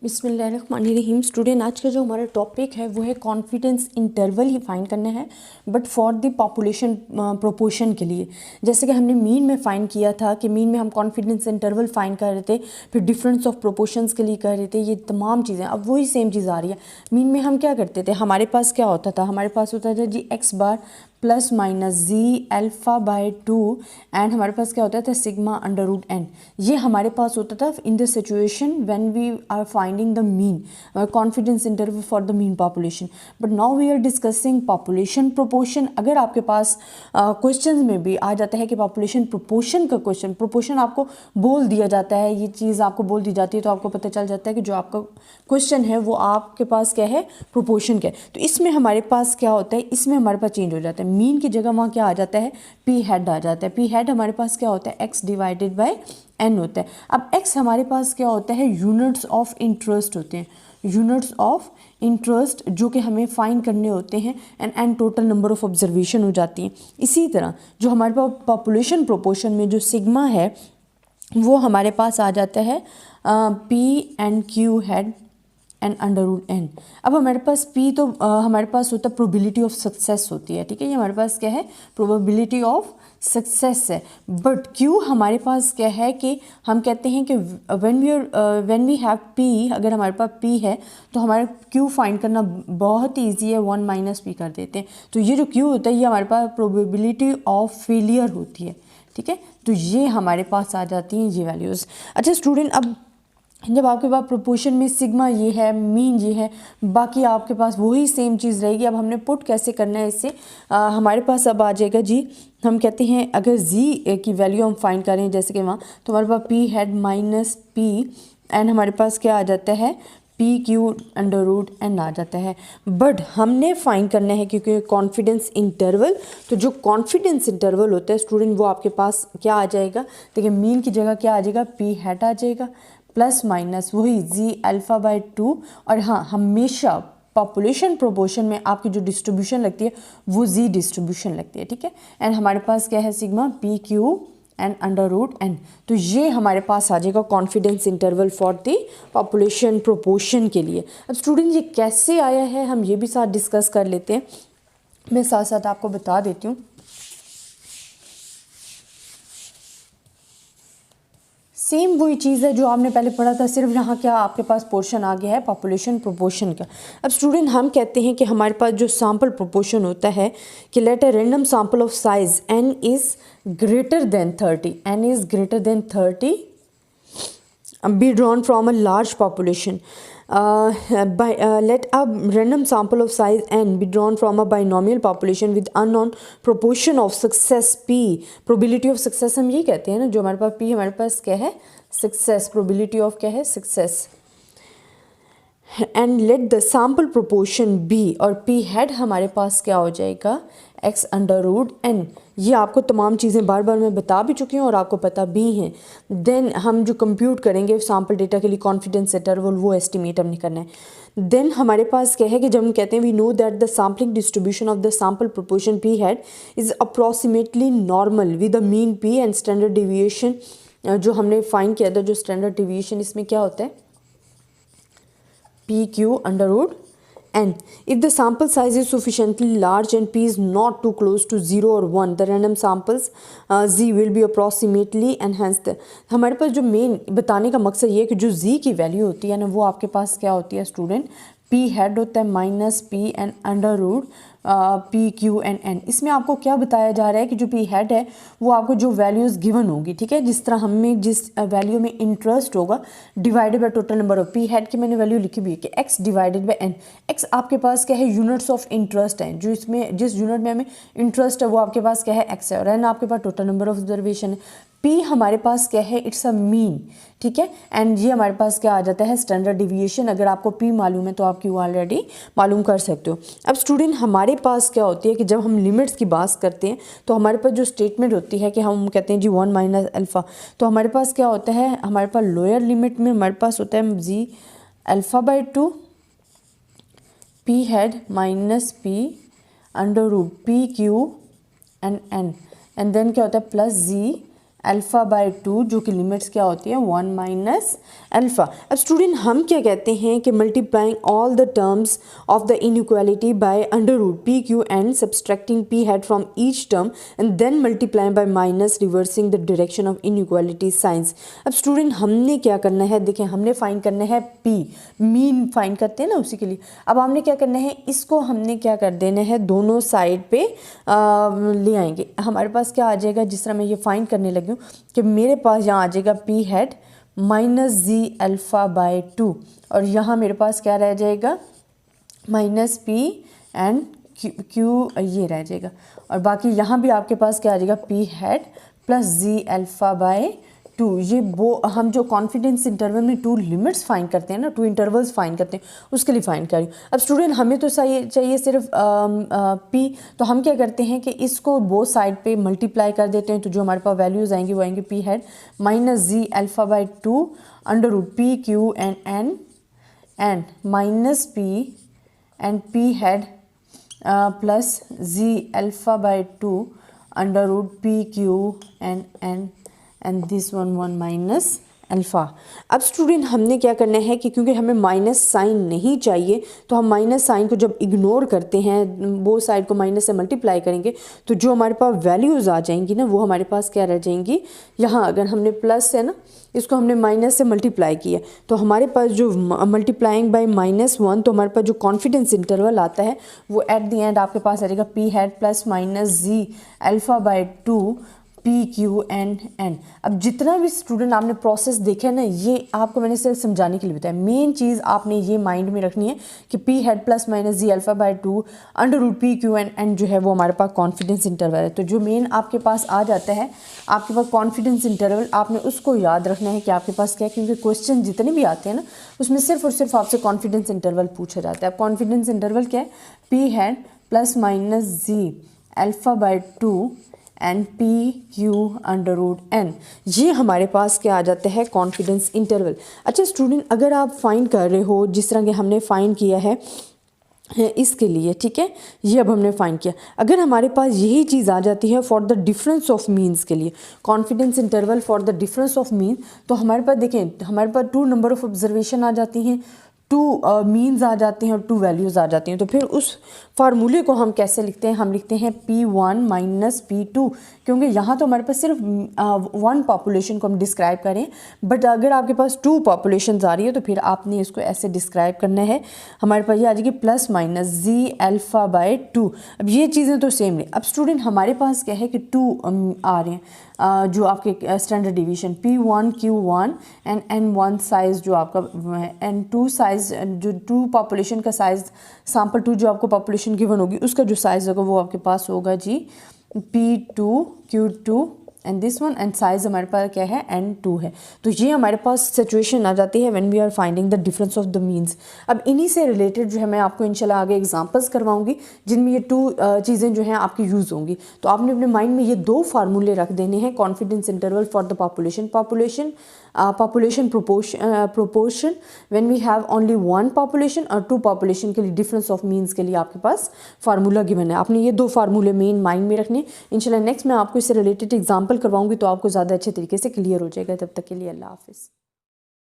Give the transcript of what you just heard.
बिस्मिल्लाहिर्रहमानिर्रहीम। स्टूडेंट, आज का जो हमारा टॉपिक है वो है कॉन्फिडेंस इंटरवल ही फाइंड करना है, but for the population proportion के लिए। जैसे कि हमने मीन में फाइंड किया था कि मीन में हम कॉन्फिडेंस इंटरवल फाइंड कर रहे थे, फिर डिफरेंस ऑफ प्रोपोर्शंस के लिए कर रहे थे, ये तमाम चीज़ें अब वही सेम चीज़ आ रही है। मीन में हम क्या करते थे, हमारे पास क्या होता था, हमारे पास होता था G X bar plus minus ji alpha by 2 and हमारे पास क्या होता था सिग्मा अंडर रूट एन। ये हमारे पास होता था in the situation when we are finding the mean confidence interval for the mean population. But now we are discussing population proportion. अगर आपके पास क्वेश्चन में भी आ जाता है कि पॉपुलेशन प्रोपोर्शन का क्वेश्चन, प्रोपोर्शन आपको बोल दिया जाता है, ये चीज़ आपको बोल दी जाती है, तो आपको पता चल जाता है कि जो आपका क्वेश्चन है वो आपके पास क्या है, प्रोपोर्शन क्या है। तो इसमें हमारे पास क्या होता है, इसमें हमारे पास चेंज हो जाता है। मीन की जगह वहाँ क्या आ जाता है, पी हेड आ जाता है। पी हेड हमारे पास क्या होता है, एक्स डिवाइडेड बाय एन होता है। अब एक्स हमारे पास क्या होता है, यूनिट्स ऑफ इंटरेस्ट होते हैं, यूनिट्स ऑफ इंटरेस्ट जो कि हमें फाइंड करने होते हैं, and total number of observation हो जाती हैं। इसी तरह जो हमारे पास पॉपुलेशन प्रोपोर्शन में जो सिग्मा है वो हमारे पास आ जाता है P and Q hat and under root N. अब हमारे पास पी तो हमारे पास होता है प्रोबेबिलिटी ऑफ सक्सेस होती है, ठीक है, ये हमारे पास क्या है, प्रोबेबिलिटी ऑफ सक्सेस है। बट क्यू हमारे पास क्या है कि हम कहते हैं कि व्हेन वी हैव पी, अगर हमारे पास पी है तो हमारे क्यू फाइंड करना बहुत ही ईजी है, 1 माइनस पी कर देते हैं। तो ये जो क्यू होता है ये हमारे पास प्रोबेबिलिटी ऑफ फेलियर होती है, ठीक है। तो ये हमारे पास आ जाती हैं ये वैल्यूज़। अच्छा स्टूडेंट, अब जब आपके पास प्रोपोर्शन में सिग्मा ये है, मीन ये है, बाकी आपके पास वही सेम चीज़ रहेगी। अब हमने पुट कैसे करना है इससे, हमारे पास अब आ जाएगा जी, हम कहते हैं अगर जी की वैल्यू हम फाइंड करें जैसे कि वहाँ, तो हमारे पास P hat minus P and हमारे पास क्या आ जाता है, P Q under root N आ जाता है। बट हमने फाइंड करना है क्योंकि कॉन्फिडेंस इंटरवल, तो जो कॉन्फिडेंस इंटरवल होता है स्टूडेंट वो आपके पास क्या आ जाएगा, देखिए मीन की जगह क्या आ जाएगा, पी हेड आ जाएगा प्लस माइनस वही जी अल्फ़ा बाय 2। और हाँ, हमेशा पॉपुलेशन प्रोपोर्शन में आपकी जो डिस्ट्रीब्यूशन लगती है वो जी डिस्ट्रीब्यूशन लगती है, ठीक है। एंड हमारे पास क्या है, sigma P Q and under root N. तो ये हमारे पास आ जाएगा confidence interval for the population proportion के लिए। अब स्टूडेंट ये कैसे आया है हम ये भी साथ डिस्कस कर लेते हैं, मैं साथ साथ आपको बता देती हूँ। सेम वही चीज़ है जो आपने पहले पढ़ा था, सिर्फ यहाँ क्या आपके पास पोर्शन आ गया है पॉपुलेशन प्रोपोर्शन का। अब स्टूडेंट हम कहते हैं कि हमारे पास जो सैम्पल प्रोपोर्शन होता है कि let a random sample of size n is greater than 30, n is greater than 30 be drawn from a large population. Let a random sample of size n be drawn from a binomial population with unknown proportion of success p. probability of success हम ये कहते हैं ना, जो हमारे पास p हमारे पास क्या है, सक्सेस, प्रोबेबिलिटी ऑफ क्या है, success. And let the sample proportion be, और पी हेड हमारे पास क्या हो जाएगा, एक्स अंडर रूट एन। ये आपको तमाम चीज़ें बार बार मैं बता भी चुकी हूँ और आपको पता भी हैं। देन हम जो कंप्यूट करेंगे सैम्पल डेटा के लिए कॉन्फिडेंस इंटरवल, वो एस्टिमेट हमने करना है। देन हमारे पास क्या है कि जब हम कहते हैं we know that the sampling distribution of the sample proportion P hat is approximately normal with the mean P and standard deviation. जो हमने फाइंड किया था, जो स्टैंडर्ड डिविएशन इसमें क्या होता है, PQ under root n. If the sample size is sufficiently large and p is not too close to 0 or 1, the random samples z will be approximately enhanced. हमारे पास जो मेन बताने का मकसद ये है कि जो z की वैल्यू होती है ना, वो आपके पास क्या होती है स्टूडेंट, p हेड होता है minus P and under root P Q and N. इसमें आपको क्या बताया जा रहा है कि जो पी हेड है वो आपको जो वैल्यूज़ गिवन होगी, ठीक है, जिस तरह हमें जिस वैल्यू में इंटरेस्ट होगा divided by total number of, P hat की मैंने वैल्यू लिखी हुई है कि X divided by N. X आपके पास क्या है, यूनिट्स ऑफ इंटरेस्ट हैं, जो इसमें जिस यूनिट में हमें इंटरेस्ट है वो आपके पास क्या है, एक्स है, और एन आपके पास टोटल नंबर ऑफ ऑब्जर्वेशन है। पी हमारे पास क्या है, इट्स अ मीन, ठीक है, एंड ये हमारे पास क्या आ जाता है, स्टैंडर्ड डिविएशन। अगर आपको पी मालूम है तो आप क्यू ऑलरेडी मालूम कर सकते हो। अब स्टूडेंट हमारे पास क्या होती है कि जब हम लिमिट्स की बात करते हैं तो हमारे पास जो स्टेटमेंट होती है कि हम कहते हैं जी 1 माइनस अल्फ़ा, तो हमारे पास क्या होता है, हमारे पास लोअर लिमिट में हमारे पास होता है G alpha by 2 P hat minus P under root P Q and N, and then क्या होता है प्लस जी अल्फ़ा बाय 2, जो कि लिमिट्स क्या होती है 1 माइनस अल्फ़ा। अब स्टूडेंट हम क्या कहते हैं कि multiplying all the terms of the inequality by under root P Q N, subtracting P hat from each term and then multiplying by minus, reversing the direction of inequality signs. अब student हमने क्या करना है, देखें हमने find करना है P, mean find करते हैं ना उसी के लिए। अब हमने क्या करना है, इसको हमने क्या कर देना है, दोनों साइड पे ले आएंगे। हमारे पास क्या आ जाएगा, जिस तरह मैं ये फाइंड करने लगी हूँ कि मेरे पास यहाँ आ जाएगा P hat minus ji alpha by 2, और यहाँ मेरे पास क्या रह जाएगा माइनस पी एंड क्यू ये रह जाएगा, और बाकी यहाँ भी आपके पास क्या आ जाएगा P hat plus Z alpha by 2। ये वो हम जो कॉन्फिडेंस इंटरवल में 2 लिमिट्स फाइंड करते हैं ना, 2 इंटरवल्स फाइंड करते हैं, उसके लिए फाइंड कर रही हूँ। अब स्टूडेंट हमें तो चाहिए सिर्फ पी, तो हम क्या करते हैं कि इसको बोथ साइड पे मल्टीप्लाई कर देते हैं, तो जो हमारे पास वैल्यूज़ आएंगी वो आएंगे P hat minus ji alpha by 2 under root P Q and minus P and P hat plus Z alpha by 2 under root P Q and this one minus alpha. अब स्टूडेंट हमने क्या करना है कि क्योंकि हमें माइनस साइन नहीं चाहिए, तो हम माइनस साइन को जब इग्नोर करते हैं, वो साइड को माइनस से मल्टीप्लाई करेंगे, तो जो हमारे पास वैल्यूज़ आ जाएंगी ना, वो हमारे पास क्या रह जाएंगी, यहाँ अगर हमने प्लस है ना, इसको हमने माइनस से मल्टीप्लाई किया, तो हमारे पास जो मल्टीप्लाइंग बाय -1, तो हमारे पास जो कॉन्फिडेंस इंटरवल आता है वो एट द एंड आपके पास आ जाएगा P hat plus minus ji alpha by 2 P Q N. अब जितना भी स्टूडेंट आपने प्रोसेस देखा है ना, ये आपको मैंने सिर्फ समझाने के लिए बताया। मेन चीज़ आपने ये माइंड में रखनी है कि P hat plus minus ji alpha by 2 under root P Q N जो है वो हमारे पास कॉन्फिडेंस इंटरवल है। तो जो मेन आपके पास आ जाता है, आपके पास कॉन्फिडेंस इंटरवल, आपने उसको याद रखना है कि आपके पास क्या है, क्योंकि क्वेश्चन जितने भी आते हैं ना, उसमें सिर्फ और सिर्फ आपसे कॉन्फिडेंस इंटरवल पूछा जाता है। कॉन्फिडेंस इंटरवल क्या है, P hat plus minus ji alpha by 2 and P Q under root N, ये हमारे पास क्या आ जाता है कॉन्फिडेंस इंटरवल। अच्छा स्टूडेंट, अगर आप फाइंड कर रहे हो जिस तरह के हमने फाइंड किया है इसके लिए, ठीक है, ये अब हमने फाइंड किया, अगर हमारे पास यही चीज़ आ जाती है for the difference of means के लिए, confidence interval for the difference of mean, तो हमारे पास देखें हमारे पास 2 नंबर ऑफ ऑब्जर्वेशन आ जाती हैं, 2 मीन्स आ जाते हैं और 2 वैल्यूज़ आ जाती हैं। तो फिर उस फार्मूले को हम कैसे लिखते हैं, हम लिखते हैं P1 माइनस P2, क्योंकि यहाँ तो हमारे पास सिर्फ 1 पॉपुलेशन को हम डिस्क्राइब करें, बट अगर आपके पास 2 पॉपुलेशन आ रही है तो फिर आपने इसको ऐसे डिस्क्राइब करना है। हमारे पास ये आ जाएगी plus minus ji alpha by 2। अब ये चीज़ें तो सेम नहीं। अब स्टूडेंट हमारे पास क्या है कि 2 आ रहे हैं, जो आपके standard division P1 Q1 and N1 size जो आपका N2 साइज़, जो 2 पॉपुलेशन का साइज़, सैम्पल 2 जो आपको पॉपुलेशन गिवन होगी उसका जो साइज़ होगा वो आपके पास होगा जी P2 Q2 and this one, and size हमारे पास क्या है N2 है। तो ये हमारे पास सिचुएशन आ जाती है when we are finding the difference of the means. अब इन्हीं से रिलेटेड जो है मैं आपको इंशाल्लाह आगे एग्जांपल्स करवाऊंगी जिनमें ये 2 चीज़ें जो हैं आपकी यूज़ होंगी। तो आपने अपने माइंड में ये 2 फार्मूले रख देने हैं, confidence interval for the population proportion when we have only 1 population और 2 population के लिए डिफरेंस ऑफ मीन्स के लिए आपके पास फार्मूला गिवन है। आपने ये 2 फार्मूले मेन माइंड में रखने। इंशाल्लाह नेक्स्ट मैं आपको इससे रिलेटेड एग्जांपल करवाऊंगी तो आपको ज़्यादा अच्छे तरीके से क्लियर हो जाएगा। तब तक के लिए अल्लाह हाफिज़।